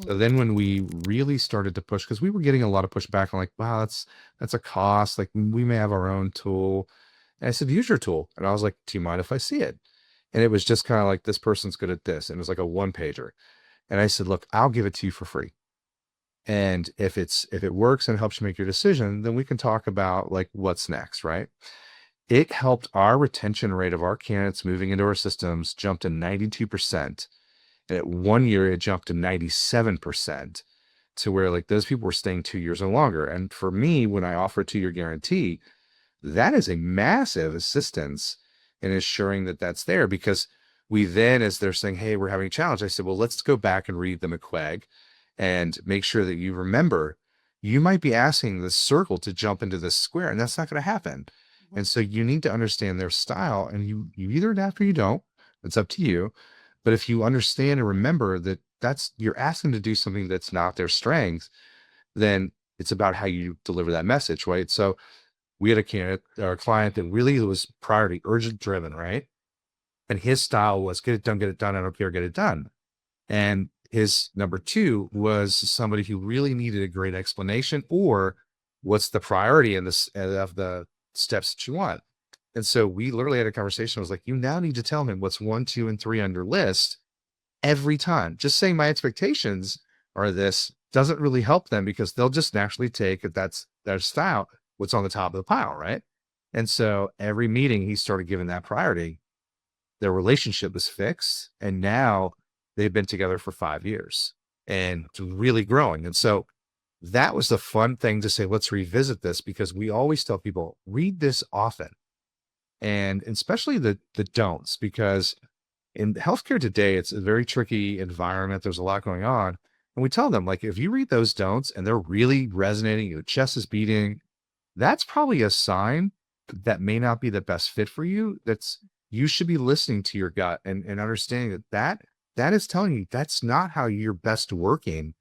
So then when we really started to push, because we were getting a lot of pushback on like, wow, that's a cost. Like we may have our own tool. And I said, use your tool. And I was like, do you mind if I see it? And it was just kind of like, this person's good at this. And it was like a one pager. And I said, look, I'll give it to you for free. And if it works and helps you make your decision, then we can talk about like what's next, right? It helped our retention rate of our candidates moving into our systems jump to 92%. And at 1 year, it jumped to 97% to where like those people were staying 2 years or longer. And for me, when I offer a 2 year guarantee, that is a massive assistance in ensuring that that's there because we then, as they're saying, hey, we're having a challenge, I said, well, let's go back and read the McQuag and make sure that you remember you might be asking the circle to jump into this square, and that's not going to happen. And so you need to understand their style, and you either adapt or you don't. It's up to you. But if you understand and remember that you're asking to do something that's not their strength, then it's about how you deliver that message, right? So we had a candidate or a client that really was priority urgent driven, right? And his style was get it done, I don't care, get it done. And his number two was somebody who really needed a great explanation or what's the priority in this of the steps that you want. And so we literally had a conversation. I was like, you now need to tell him what's 1, 2, and 3 on your list every time. Just saying my expectations are this doesn't really help them because they'll just naturally take if that's their style, what's on the top of the pile, right? And so every meeting he started giving that priority. Their relationship was fixed, and now they've been together for 5 years and really growing. And so that was the fun thing to say, let's revisit this because we always tell people read this often and especially the don'ts, because in healthcare today, it's a very tricky environment. There's a lot going on. And we tell them, like, if you read those don'ts and they're really resonating, your chest is beating, that's probably a sign that may not be the best fit for you. You should be listening to your gut and understanding that is telling you that's not how your best working,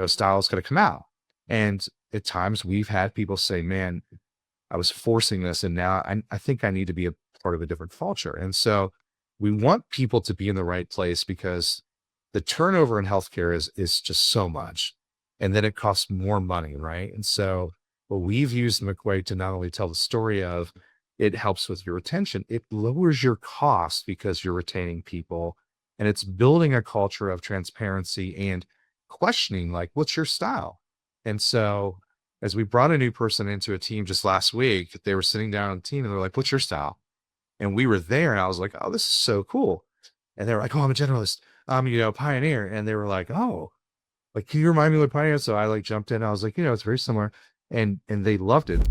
style is going to come out. And at times we've had people say, man, I was forcing this and now I think I need to be a part of a different culture. And so we want people to be in the right place because the turnover in healthcare is just so much. And then it costs more money, right? And so what we've used McQuay to not only tell the story of it helps with your retention, it lowers your costs because you're retaining people. And it's building a culture of transparency and questioning, like, what's your style? And so as we brought a new person into a team just last week, they were sitting down on the team and they're like, what's your style? And we were there and I was like, oh, this is so cool. And they were like, oh, I'm a generalist. I'm, pioneer. And they were like, oh, like, can you remind me what pioneer? So I like jumped in. I was like, it's very similar. And they loved it.